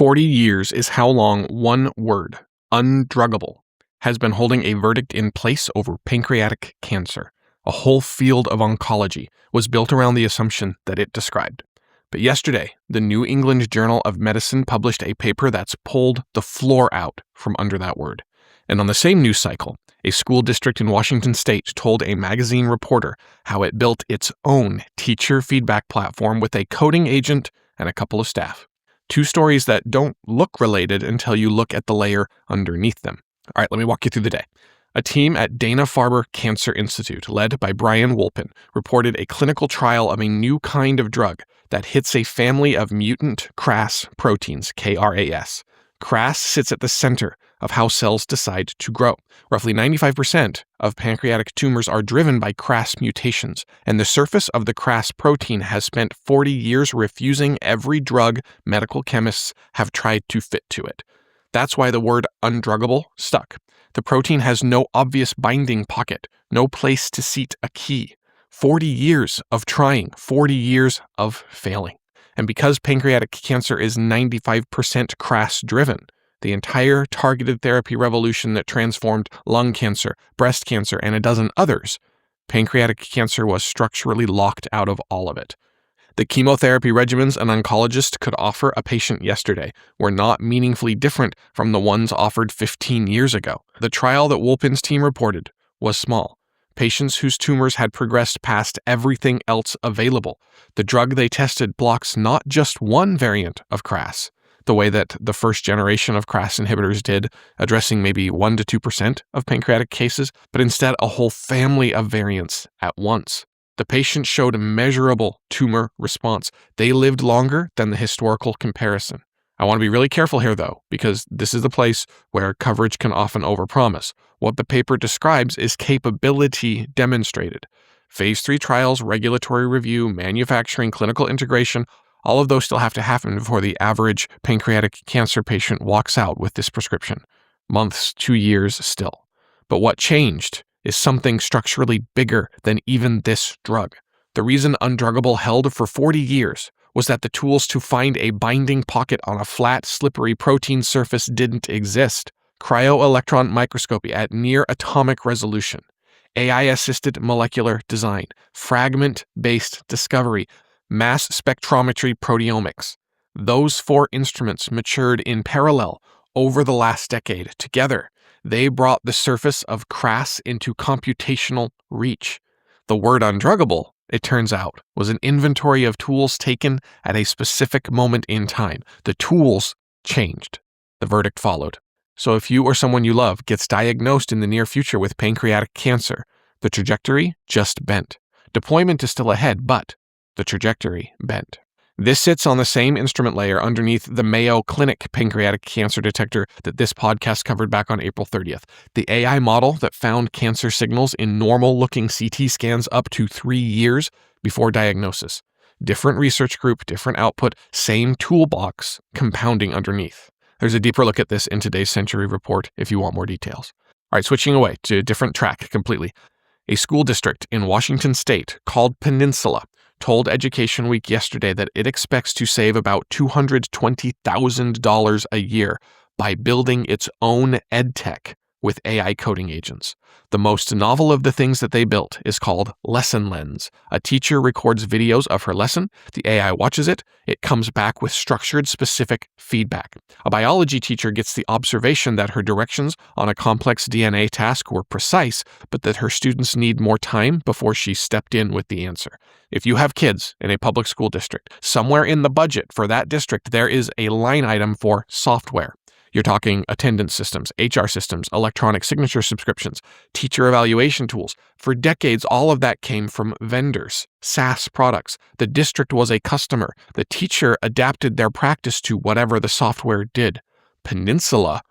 40 years is how long one word, undruggable, has been holding a verdict in place over pancreatic cancer. A whole field of oncology was built around the assumption that it described. But yesterday, the New England Journal of Medicine published a paper that's pulled the floor out from under that word. And on the same news cycle, a school district in Washington state told a magazine reporter how it built its own teacher feedback platform with a coding agent and a couple of staff. Two stories that don't look related until you look at the layer underneath them. All right, let me walk you through the day. A team at Dana-Farber Cancer Institute, led by Brian Wolpin, reported a clinical trial of a new kind of drug that hits a family of mutant KRAS proteins, KRAS. KRAS sits at the center of how cells decide to grow. Roughly 95% of pancreatic tumors are driven by KRAS mutations, and the surface of the KRAS protein has spent 40 years refusing every drug medical chemists have tried to fit to it. That's why the word undruggable stuck. The protein has no obvious binding pocket, no place to seat a key. 40 years of trying, 40 years of failing. And because pancreatic cancer is 95% KRAS-driven, the entire targeted therapy revolution that transformed lung cancer, breast cancer, and a dozen others, pancreatic cancer was structurally locked out of all of it. The chemotherapy regimens an oncologist could offer a patient yesterday were not meaningfully different from the ones offered 15 years ago. The trial that Wolpin's team reported was small. Patients whose tumors had progressed past everything else available. The drug they tested blocks not just one variant of KRAS, the way that the first generation of KRAS inhibitors did, addressing maybe 1 to 2% of pancreatic cases, but instead a whole family of variants at once. The patient showed a measurable tumor response. They lived longer than the historical comparison. I want to be really careful here, though, because this is the place where coverage can often overpromise. What the paper describes is capability demonstrated. Phase 3 trials, regulatory review, manufacturing, clinical integration, all of those still have to happen before the average pancreatic cancer patient walks out with this prescription. Months, 2 years still. But what changed is something structurally bigger than even this drug. The reason undruggable held for 40 years was that the tools to find a binding pocket on a flat, slippery protein surface didn't exist. Cryo-electron microscopy at near atomic resolution, AI-assisted molecular design, fragment-based discovery, mass spectrometry proteomics. Those 4 instruments matured in parallel over the last decade. Together, they brought the surface of KRAS into computational reach. The word undruggable, it turns out, was an inventory of tools taken at a specific moment in time. The tools changed. The verdict followed. So if you or someone you love gets diagnosed in the near future with pancreatic cancer, the trajectory just bent. Deployment is still ahead, but the trajectory bent. This sits on the same instrument layer underneath the Mayo Clinic pancreatic cancer detector that this podcast covered back on April 30th. The AI model that found cancer signals in normal-looking CT scans up to 3 years before diagnosis. Different research group, different output, same toolbox, compounding underneath. There's a deeper look at this in today's Century Report if you want more details. All right, switching away to a different track completely. A school district in Washington state called Peninsula told Education Week yesterday that it expects to save about $220,000 a year by building its own edtech with AI coding agents. The most novel of the things that they built is called LessonLens. A teacher records videos of her lesson, the AI watches it, it comes back with structured, specific feedback. A biology teacher gets the observation that her directions on a complex DNA task were precise, but that her students need more time before she stepped in with the answer. If you have kids in a public school district, somewhere in the budget for that district, there is a line item for software. You're talking attendance systems, HR systems, electronic signature subscriptions, teacher evaluation tools. For decades, all of that came from vendors, SaaS products. The district was a customer. The teacher adapted their practice to whatever the software did. Peninsula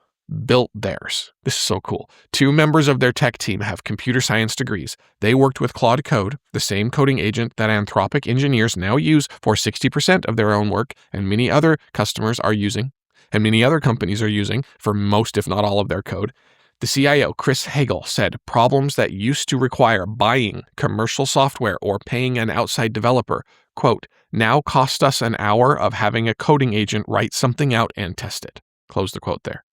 built theirs. This is so cool. 2 members of their tech team have computer science degrees. They worked with Claude Code, the same coding agent that Anthropic engineers now use for 60% of their own work, and many other customers are using. And many other companies are using for most, if not all, of their code. The CIO, Chris Hagel, said problems that used to require buying commercial software or paying an outside developer quote, now cost us an hour of having a coding agent write something out and test it. Close the quote there.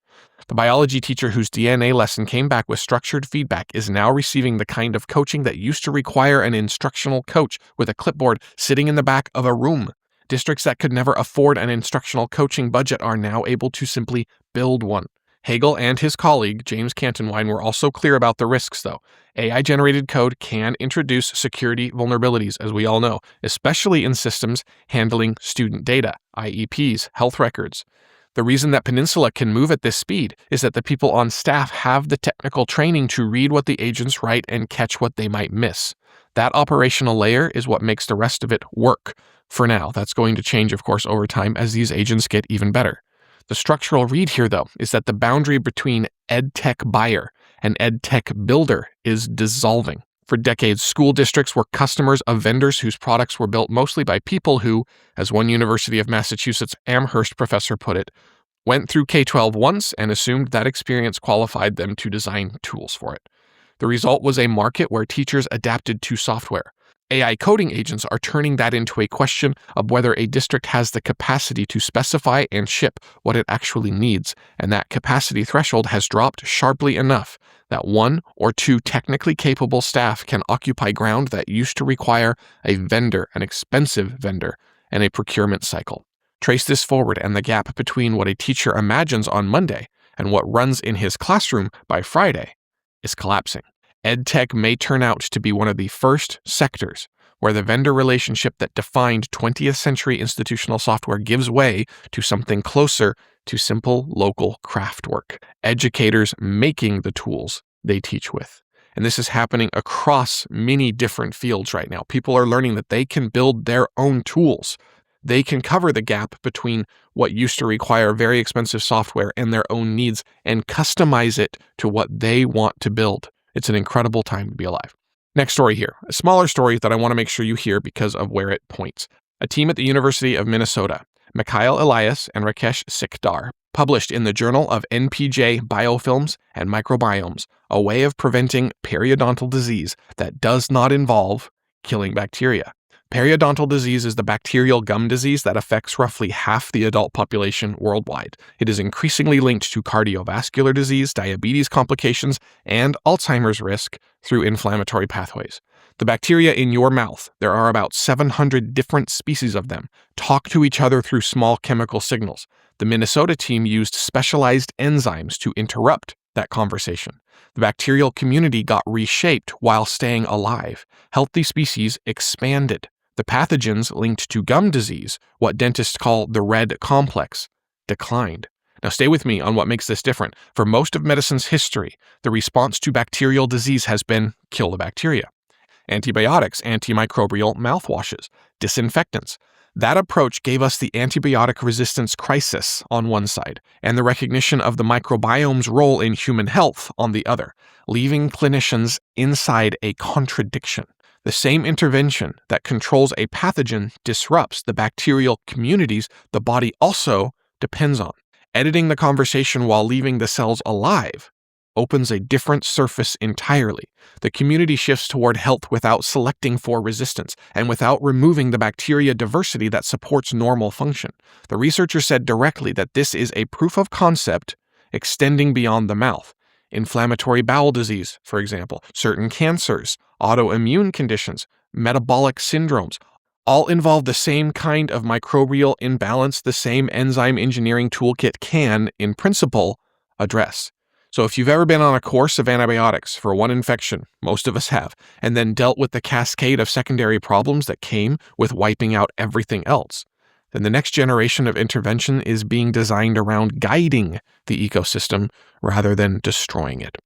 The biology teacher whose DNA lesson came back with structured feedback is now receiving the kind of coaching that used to require an instructional coach with a clipboard sitting in the back of a room. Districts that could never afford an instructional coaching budget are now able to simply build one. Hagel and his colleague, James Cantonwine, were also clear about the risks, though. AI-generated code can introduce security vulnerabilities, as we all know, especially in systems handling student data, IEPs, health records. The reason that Peninsula can move at this speed is that the people on staff have the technical training to read what the agents write and catch what they might miss. That operational layer is what makes the rest of it work. For now, that's going to change, of course, over time as these agents get even better. The structural read here, though, is that the boundary between EdTech buyer and EdTech builder is dissolving. For decades, school districts were customers of vendors whose products were built mostly by people who, as one University of Massachusetts Amherst professor put it, went through K-12 once and assumed that experience qualified them to design tools for it. The result was a market where teachers adapted to software. AI coding agents are turning that into a question of whether a district has the capacity to specify and ship what it actually needs, and that capacity threshold has dropped sharply enough that one or two technically capable staff can occupy ground that used to require a vendor, an expensive vendor, and a procurement cycle. Trace this forward, and the gap between what a teacher imagines on Monday and what runs in his classroom by Friday is collapsing. EdTech may turn out to be one of the first sectors where the vendor relationship that defined 20th century institutional software gives way to something closer to simple local craft work. Educators making the tools they teach with. And this is happening across many different fields right now. People are learning that they can build their own tools. They can cover the gap between what used to require very expensive software and their own needs and customize it to what they want to build. It's an incredible time to be alive. Next story here, a smaller story that I want to make sure you hear because of where it points. A team at the University of Minnesota, Mikhail Elias and Rakesh Sikdar, published in the Journal of NPJ Biofilms and Microbiomes a way of preventing periodontal disease that does not involve killing bacteria. Periodontal disease is the bacterial gum disease that affects roughly half the adult population worldwide. It is increasingly linked to cardiovascular disease, diabetes complications, and Alzheimer's risk through inflammatory pathways. The bacteria in your mouth, there are about 700 different species of them, talk to each other through small chemical signals. The Minnesota team used specialized enzymes to interrupt that conversation. The bacterial community got reshaped while staying alive. Healthy species expanded. The pathogens linked to gum disease, what dentists call the red complex, declined. Now stay with me on what makes this different. For most of medicine's history, the response to bacterial disease has been kill the bacteria. Antibiotics, antimicrobial mouthwashes, disinfectants. That approach gave us the antibiotic resistance crisis on one side, and the recognition of the microbiome's role in human health on the other, leaving clinicians inside a contradiction. The same intervention that controls a pathogen disrupts the bacterial communities the body also depends on. Editing the conversation while leaving the cells alive opens a different surface entirely. The community shifts toward health without selecting for resistance and without removing the bacteria diversity that supports normal function. The researcher said directly that this is a proof of concept extending beyond the mouth. Inflammatory bowel disease, for example, certain cancers, autoimmune conditions, metabolic syndromes, all involve the same kind of microbial imbalance the same enzyme engineering toolkit can, in principle, address. So if you've ever been on a course of antibiotics for one infection, most of us have, and then dealt with the cascade of secondary problems that came with wiping out everything else, then the next generation of intervention is being designed around guiding the ecosystem rather than destroying it.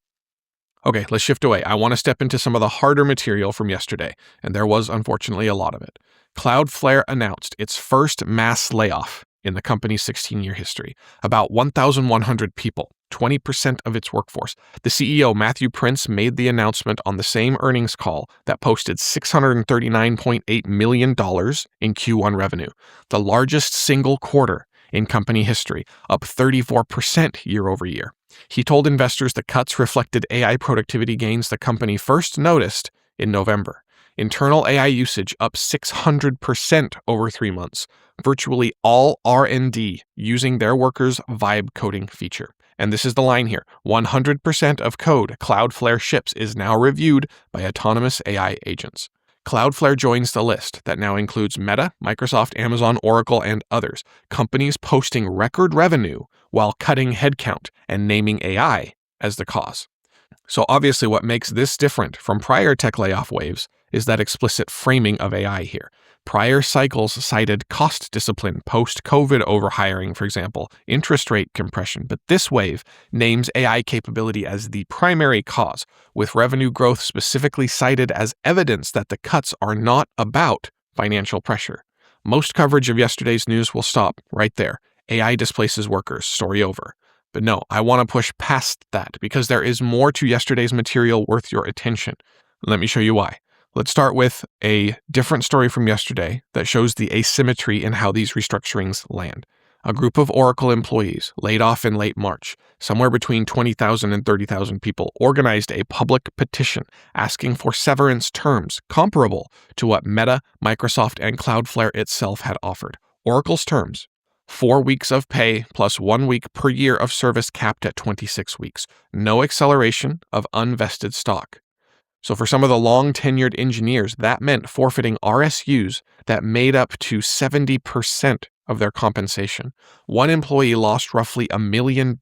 Okay, let's shift away. I want to step into some of the harder material from yesterday, and there was unfortunately a lot of it. Cloudflare announced its first mass layoff in the company's 16-year history. About 1,100 people, 20% of its workforce. The CEO, Matthew Prince, made the announcement on the same earnings call that posted $639.8 million in Q1 revenue, the largest single quarter in company history, up 34% year over year. He told investors the cuts reflected AI productivity gains the company first noticed in November. Internal AI usage up 600% over 3 months. Virtually all R&D using their workers' vibe coding feature. And this is the line here. 100% of code Cloudflare ships is now reviewed by autonomous AI agents. Cloudflare joins the list that now includes Meta, Microsoft, Amazon, Oracle, and others, companies posting record revenue while cutting headcount and naming AI as the cause. So obviously what makes this different from prior tech layoff waves is that explicit framing of AI here. Prior cycles cited cost discipline, post-COVID overhiring, for example, interest rate compression, but this wave names AI capability as the primary cause, with revenue growth specifically cited as evidence that the cuts are not about financial pressure. Most coverage of yesterday's news will stop right there. AI displaces workers, story over. But no, I want to push past that because there is more to yesterday's material worth your attention. Let me show you why. Let's start with a different story from yesterday that shows the asymmetry in how these restructurings land. A group of Oracle employees laid off in late March, somewhere between 20,000 and 30,000 people, organized a public petition asking for severance terms comparable to what Meta, Microsoft, and Cloudflare itself had offered. Oracle's terms: 4 weeks of pay plus 1 week per year of service capped at 26 weeks. No acceleration of unvested stock. So for some of the long-tenured engineers, that meant forfeiting RSUs that made up to 70% of their compensation. One employee lost roughly $1 million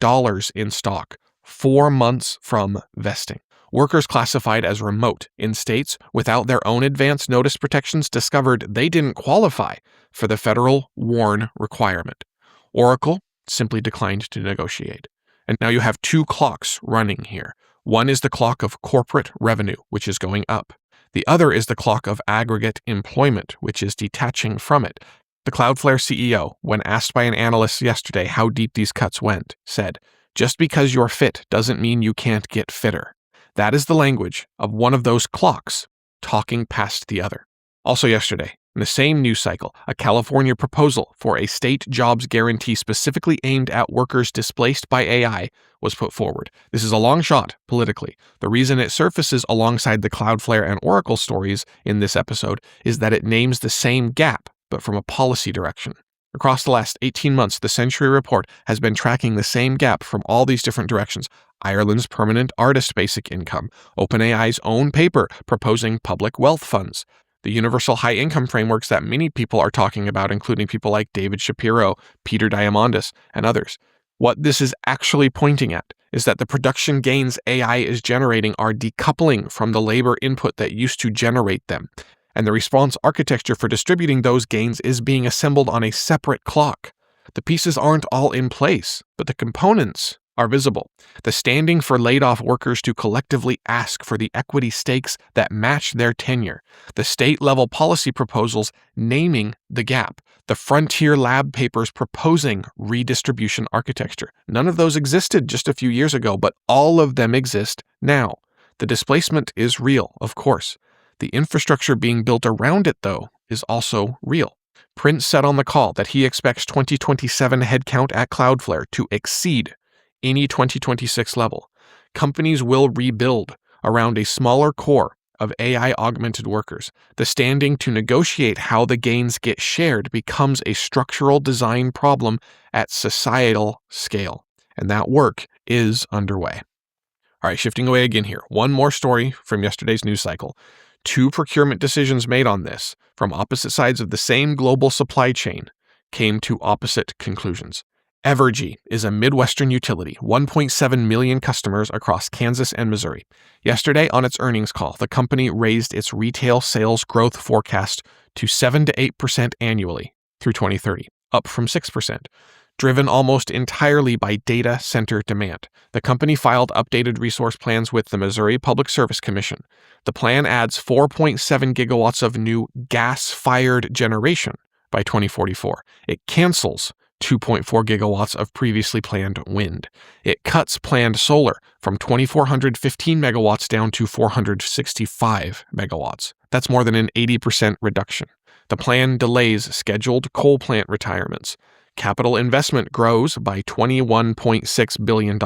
in stock 4 months from vesting. Workers classified as remote in states without their own advance notice protections discovered they didn't qualify for the federal WARN requirement. Oracle simply declined to negotiate. And now you have 2 clocks running here. One is the clock of corporate revenue, which is going up. The other is the clock of aggregate employment, which is detaching from it. The Cloudflare CEO, when asked by an analyst yesterday how deep these cuts went, said, "Just because you're fit doesn't mean you can't get fitter." That is the language of one of those clocks talking past the other. Also yesterday, in the same news cycle, a California proposal for a state jobs guarantee specifically aimed at workers displaced by AI was put forward. This is a long shot politically. The reason it surfaces alongside the Cloudflare and Oracle stories in this episode is that it names the same gap, but from a policy direction. Across the last 18 months, the Century Report has been tracking the same gap from all these different directions. Ireland's permanent artist basic income, OpenAI's own paper proposing public wealth funds, the universal high income frameworks that many people are talking about, including people like David Shapiro, Peter Diamandis, and others. What this is actually pointing at is that the production gains AI is generating are decoupling from the labor input that used to generate them. And the response architecture for distributing those gains is being assembled on a separate clock. The pieces aren't all in place, but the components are visible. The standing for laid-off workers to collectively ask for the equity stakes that match their tenure. The state-level policy proposals naming the gap. The frontier lab papers proposing redistribution architecture. None of those existed just a few years ago, but all of them exist now. The displacement is real, of course. The infrastructure being built around it, though, is also real. Prince said on the call that he expects 2027 headcount at Cloudflare to exceed any 2026 level. Companies will rebuild around a smaller core of AI-augmented workers. The standing to negotiate how the gains get shared becomes a structural design problem at societal scale, and that work is underway. All right, shifting away again here. One more story from yesterday's news cycle. 2 procurement decisions made on this from opposite sides of the same global supply chain came to opposite conclusions. Evergy is a Midwestern utility, 1.7 million customers across Kansas and Missouri. Yesterday, on its earnings call, the company raised its retail sales growth forecast to 7 to 8% annually through 2030, up from 6%, driven almost entirely by data center demand. The company filed updated resource plans with the Missouri Public Service Commission. The plan adds 4.7 gigawatts of new gas-fired generation by 2044. It cancels 2.4 gigawatts of previously planned wind. It cuts planned solar from 2,415 megawatts down to 465 megawatts. That's more than an 80% reduction. The plan delays scheduled coal plant retirements. Capital investment grows by $21.6 billion.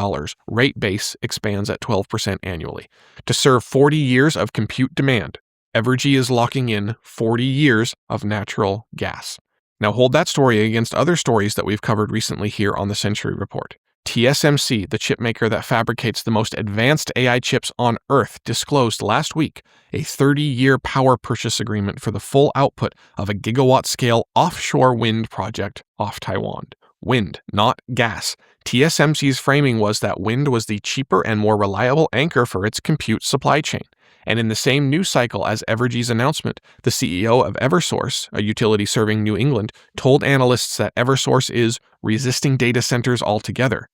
Rate base expands at 12% annually to serve 40 years of compute demand Evergy is locking in 40 years of natural gas. Now hold that story against other stories that we've covered recently here on the Century Report. TSMC, the chipmaker that fabricates the most advanced AI chips on Earth, disclosed last week a 30-year power purchase agreement for the full output of a gigawatt-scale offshore wind project off Taiwan. Wind, not gas. TSMC's framing was that wind was the cheaper and more reliable anchor for its compute supply chain. And in the same news cycle as Evergy's announcement, the CEO of Eversource, a utility serving New England, told analysts that Eversource is resisting data centers altogether.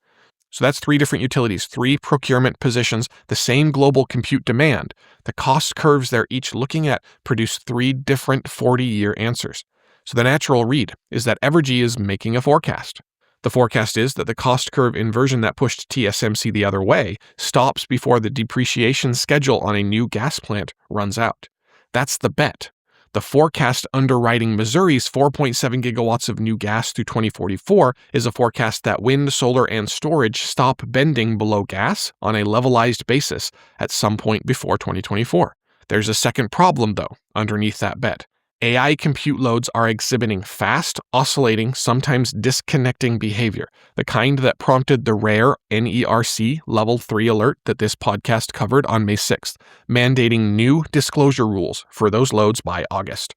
So that's 3 different utilities, 3 procurement positions, the same global compute demand. The cost curves they're each looking at produce 3 different 40-year answers. So the natural read is that Evergy is making a forecast. The forecast is that the cost curve inversion that pushed TSMC the other way stops before the depreciation schedule on a new gas plant runs out. That's the bet. The forecast underwriting Missouri's 4.7 gigawatts of new gas through 2044 is a forecast that wind, solar, and storage stop bending below gas on a levelized basis at some point before 2024. There's a second problem, though, underneath that bet. AI compute loads are exhibiting fast, oscillating, sometimes disconnecting behavior, the kind that prompted the rare NERC Level 3 alert that this podcast covered on May 6th, mandating new disclosure rules for those loads by August.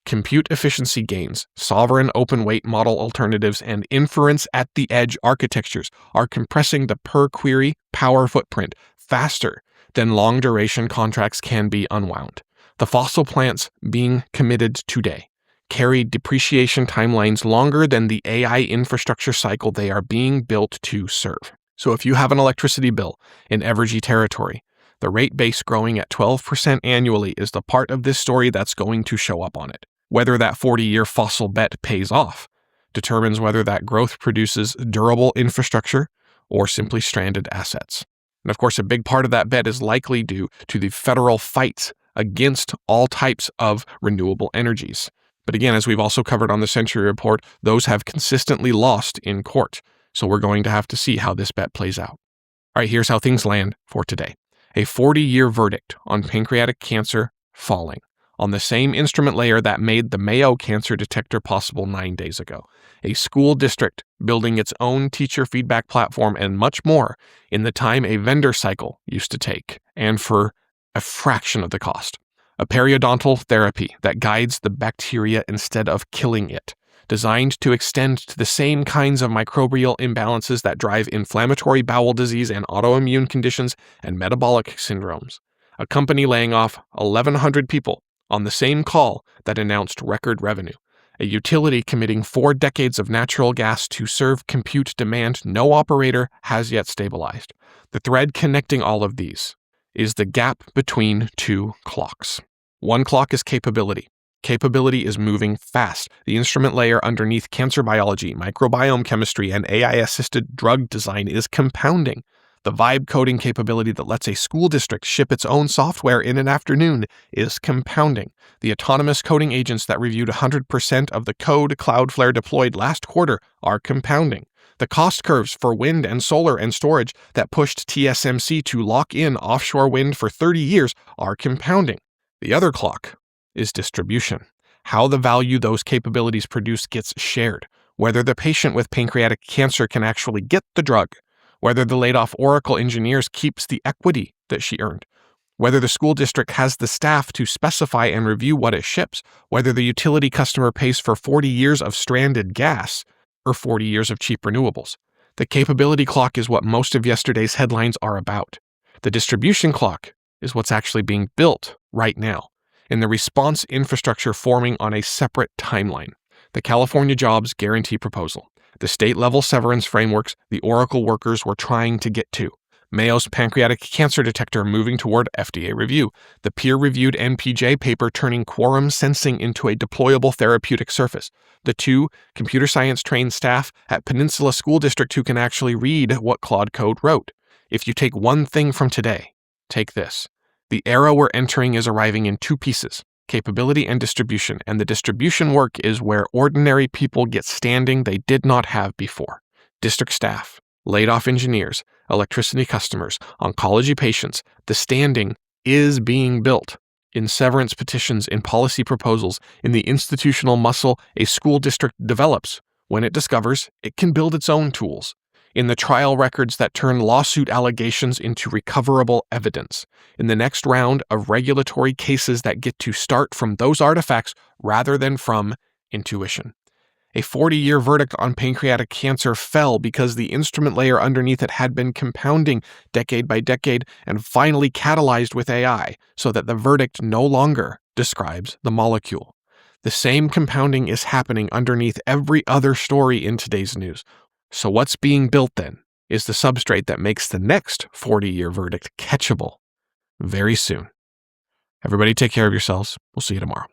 Compute efficiency gains, sovereign open-weight model alternatives, and inference at the edge architectures are compressing the per-query power footprint faster than long-duration contracts can be unwound. The fossil plants being committed today carry depreciation timelines longer than the AI infrastructure cycle they are being built to serve. So if you have an electricity bill in Evergy territory, the rate base growing at 12% annually is the part of this story that's going to show up on it. Whether that 40-year fossil bet pays off determines whether that growth produces durable infrastructure or simply stranded assets. And of course, a big part of that bet is likely due to the federal fights against all types of renewable energies. But again, as we've also covered on the Century Report, those have consistently lost in court. So we're going to have to see how this bet plays out. All right, here's how things land for today. A 40-year verdict on pancreatic cancer falling on the same instrument layer that made the Mayo cancer detector possible 9 days ago. A school district building its own teacher feedback platform and much more in the time a vendor cycle used to take, and for a fraction of the cost. A periodontal therapy that guides the bacteria instead of killing it, designed to extend to the same kinds of microbial imbalances that drive inflammatory bowel disease and autoimmune conditions and metabolic syndromes. A company laying off 1,100 people on the same call that announced record revenue. A utility committing 4 decades of natural gas to serve compute demand no operator has yet stabilized. The thread connecting all of these is the gap between 2 clocks. One clock is capability. Capability is moving fast. The instrument layer underneath cancer biology, microbiome chemistry, and AI-assisted drug design is compounding. The vibe coding capability that lets a school district ship its own software in an afternoon is compounding. The autonomous coding agents that reviewed 100% of the code Cloudflare deployed last quarter are compounding. The cost curves for wind and solar and storage that pushed TSMC to lock in offshore wind for 30 years are compounding. The other clock is distribution. How the value those capabilities produce gets shared, whether the patient with pancreatic cancer can actually get the drug, whether the laid-off Oracle engineers keeps the equity that she earned, whether the school district has the staff to specify and review what it ships, whether the utility customer pays for 40 years of stranded gas or 40 years of cheap renewables. The capability clock is what most of yesterday's headlines are about. The distribution clock is what's actually being built right now, and the response infrastructure forming on a separate timeline. The California Jobs Guarantee Proposal, the state-level severance frameworks the Oracle workers were trying to get to, Mayo's pancreatic cancer detector moving toward FDA review, the peer-reviewed NPJ paper turning quorum-sensing into a deployable therapeutic surface, the 2 computer science-trained staff at Peninsula School District who can actually read what Claude Code wrote. If you take one thing from today, take this. The era we're entering is arriving in 2 pieces, capability and distribution, and the distribution work is where ordinary people get standing they did not have before. District staff, laid-off engineers, electricity customers, oncology patients, the standing is being built. in severance petitions, in policy proposals, in the institutional muscle a school district develops when it discovers it can build its own tools, in the trial records that turn lawsuit allegations into recoverable evidence, in the next round of regulatory cases that get to start from those artifacts rather than from intuition. A 40-year verdict on pancreatic cancer fell because the instrument layer underneath it had been compounding decade by decade and finally catalyzed with AI, so that the verdict no longer describes the molecule. The same compounding is happening underneath every other story in today's news. So what's being built then is the substrate that makes the next 40-year verdict catchable very soon. Everybody take care of yourselves. We'll see you tomorrow.